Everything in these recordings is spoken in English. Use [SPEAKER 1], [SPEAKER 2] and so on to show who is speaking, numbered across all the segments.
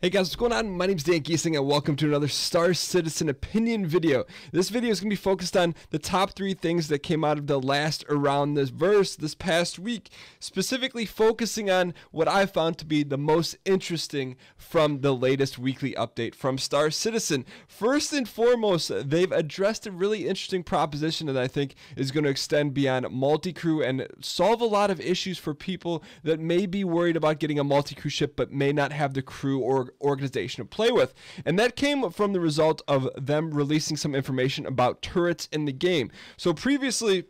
[SPEAKER 1] Hey guys, what's going on? My name's Dan Giesing and welcome to another Star Citizen opinion video. This video is going to be focused on the top 3 things that came out of the last Around this Verse this past week, specifically focusing on what I found to be the most interesting from the latest weekly update from Star Citizen. First and foremost, they've addressed a really interesting proposition that I think is going to extend beyond multi-crew and solve a lot of issues for people that may be worried about getting a multi-crew ship but may not have the crew or organization to play with. And that came from the result of them releasing some information about turrets in the game. So previously,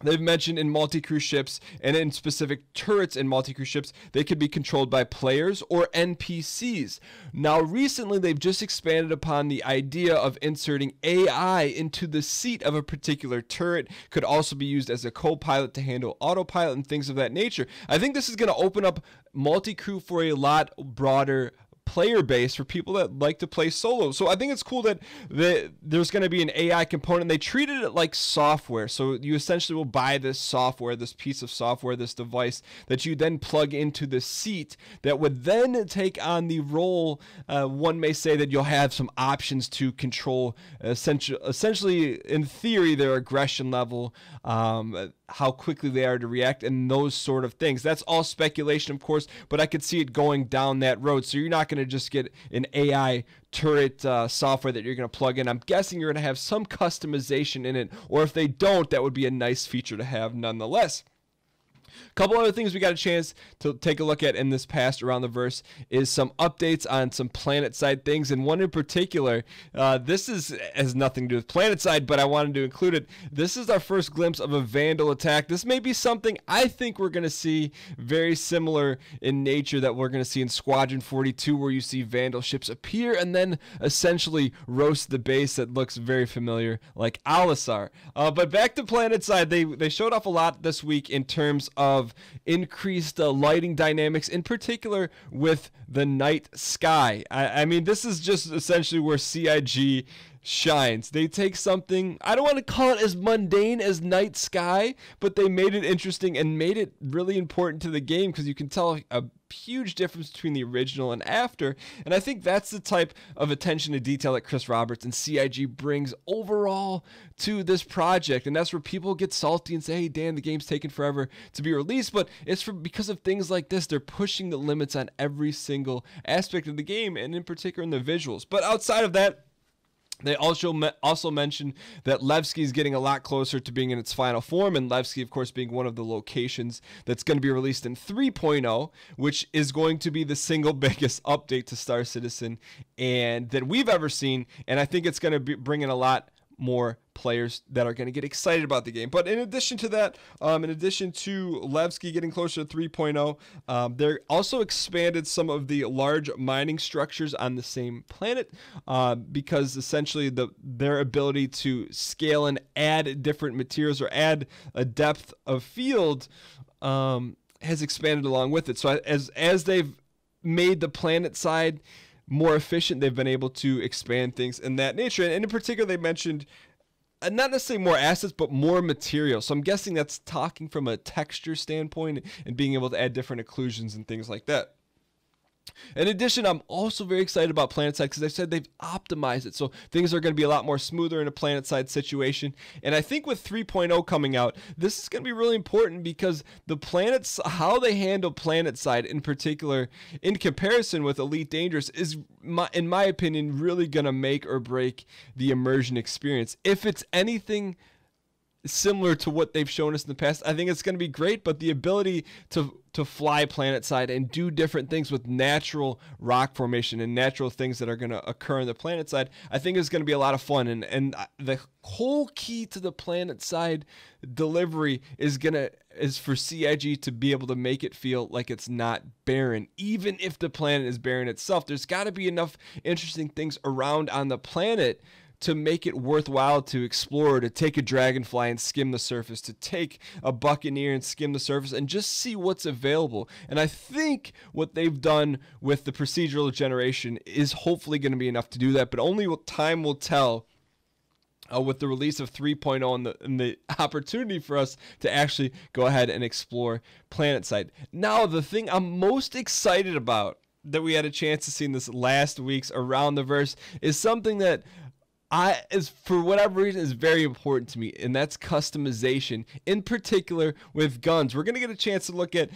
[SPEAKER 1] they've mentioned in multi-crew ships and in specific turrets in multi-crew ships, they could be controlled by players or NPCs. Now, recently, they've just expanded upon the idea of inserting AI into the seat of a particular turret. Could also be used as a co-pilot to handle autopilot and things of that nature. I think this is going to open up multi-crew for a lot broader player base for people that like to play solo. So I think it's cool that there's going to be an AI component. They treated it like software. So you essentially will buy this software, this piece of software, this device that you then plug into the seat that would then take on the role. One may say that you'll have some options to control essentially in theory their aggression level, how quickly they are to react, and those sort of things. That's all speculation, of course, but I could see it going down that road. So you're not going to just get an AI turret software that you're going to plug in. I'm guessing you're going to have some customization in it, or if they don't, that would be a nice feature to have nonetheless. A couple other things we got a chance to take a look at in this past Around the Verse is some updates on some Planetside things, and one in particular, this has nothing to do with Planetside, but I wanted to include it. This is our first glimpse of a Vandal attack. This may be something I think we're going to see very similar in nature that we're going to see in Squadron 42, where you see Vandal ships appear and then essentially roast the base that looks very familiar like Alisar. But back to Planetside, they showed off a lot this week in terms of increased lighting dynamics, in particular with the night sky. I mean, this is just essentially where CIG shines. They take something, I don't want to call it as mundane as night sky, but they made it interesting and made it really important to the game, because you can tell a huge difference between the original and after. And I think that's the type of attention to detail that Chris Roberts and CIG brings overall to this project. And that's where people get salty and say, hey Dan, the game's taking forever to be released, but it's because of things like this. They're pushing the limits on every single aspect of the game, and in particular in the visuals. But outside of that, they also mentioned that Levski is getting a lot closer to being in its final form, and Levski, of course, being one of the locations that's going to be released in 3.0, which is going to be the single biggest update to Star Citizen and that we've ever seen, and I think it's going to bring in a lot more players that are going to get excited about the game. But in addition to that, in addition to Levski getting closer to 3.0, they also expanded some of the large mining structures on the same planet, because essentially their ability to scale and add different materials or add a depth of field has expanded along with it. So as they've made the Planetside more efficient, they've been able to expand things in that nature. And in particular, they mentioned not necessarily more assets, but more material. So I'm guessing that's talking from a texture standpoint and being able to add different occlusions and things like that. In addition, I'm also very excited about Planetside because they said they've optimized it. So things are going to be a lot more smoother in a Planetside situation. And I think with 3.0 coming out, this is going to be really important because the planets, how they handle Planetside in particular, in comparison with Elite Dangerous, is, in my opinion, really going to make or break the immersion experience. If it's anything similar to what they've shown us in the past, I think it's going to be great. But the ability to fly Planetside and do different things with natural rock formation and natural things that are going to occur in the Planetside, I think is going to be a lot of fun. And the whole key to the Planetside delivery is for CIG to be able to make it feel like it's not barren. Even if the planet is barren itself, there's got to be enough interesting things around on the planet to make it worthwhile to explore, to take a dragonfly and skim the surface, to take a buccaneer and skim the surface and just see what's available. And I think what they've done with the procedural generation is hopefully going to be enough to do that, but only time will tell with the release of 3.0 and the opportunity for us to actually go ahead and explore Planetside. Now, the thing I'm most excited about that we had a chance to see in this last week's Around the Verse is something that is for whatever reason is very important to me, and that's customization, in particular with guns. We're going to get a chance to look at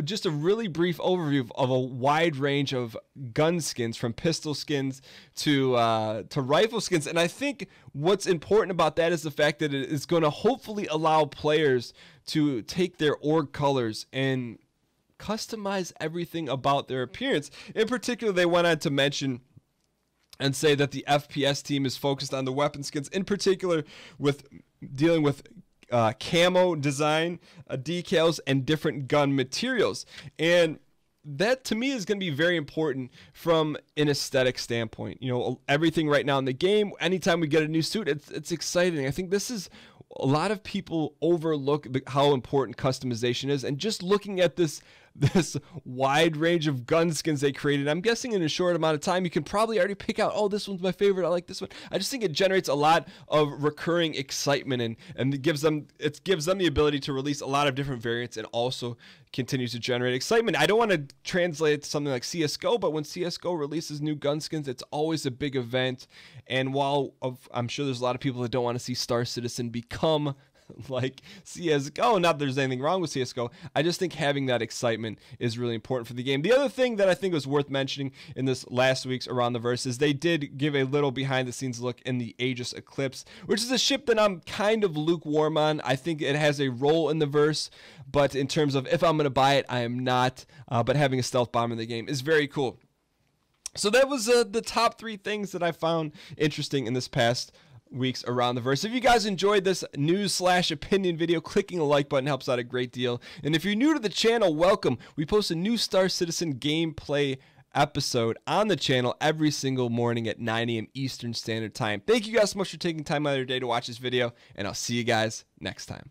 [SPEAKER 1] just a really brief overview of a wide range of gun skins, from pistol skins to rifle skins. And I think what's important about that is the fact that it is going to hopefully allow players to take their org colors and customize everything about their appearance. In particular, they went on to mention and say that the FPS team is focused on the weapon skins, in particular with dealing with camo design, decals, and different gun materials. And that to me is going to be very important from an aesthetic standpoint. You know, everything right now in the game, anytime we get a new suit, it's exciting. I think this is a lot of people overlook how important customization is, and just looking at this wide range of gun skins they created, I'm guessing in a short amount of time you can probably already pick out, oh, this one's my favorite, I like this one. I just think it generates a lot of recurring excitement, and it gives them the ability to release a lot of different variants, and also continues to generate excitement. I don't want to translate it to something like CSGO, but when CSGO releases new gun skins, it's always a big event. And while I'm sure there's a lot of people that don't want to see Star Citizen become like CSGO, not that there's anything wrong with CSGO, I just think having that excitement is really important for the game. The other thing that I think was worth mentioning in this last week's Around the Verse is they did give a little behind the scenes look in the Aegis Eclipse, which is a ship that I'm kind of lukewarm on. I think it has a role in the verse, but in terms of if I'm going to buy it, I am not. But having a stealth bomber in the game is very cool. So that was the top 3 things that I found interesting in this past week's Around the Verse. If you guys enjoyed this news/opinion video, clicking the like button helps out a great deal. And if you're new to the channel, welcome. We post a new Star Citizen gameplay episode on the channel every single morning at 9 a.m. Eastern Standard Time. Thank you guys so much for taking time out of your day to watch this video, and I'll see you guys next time.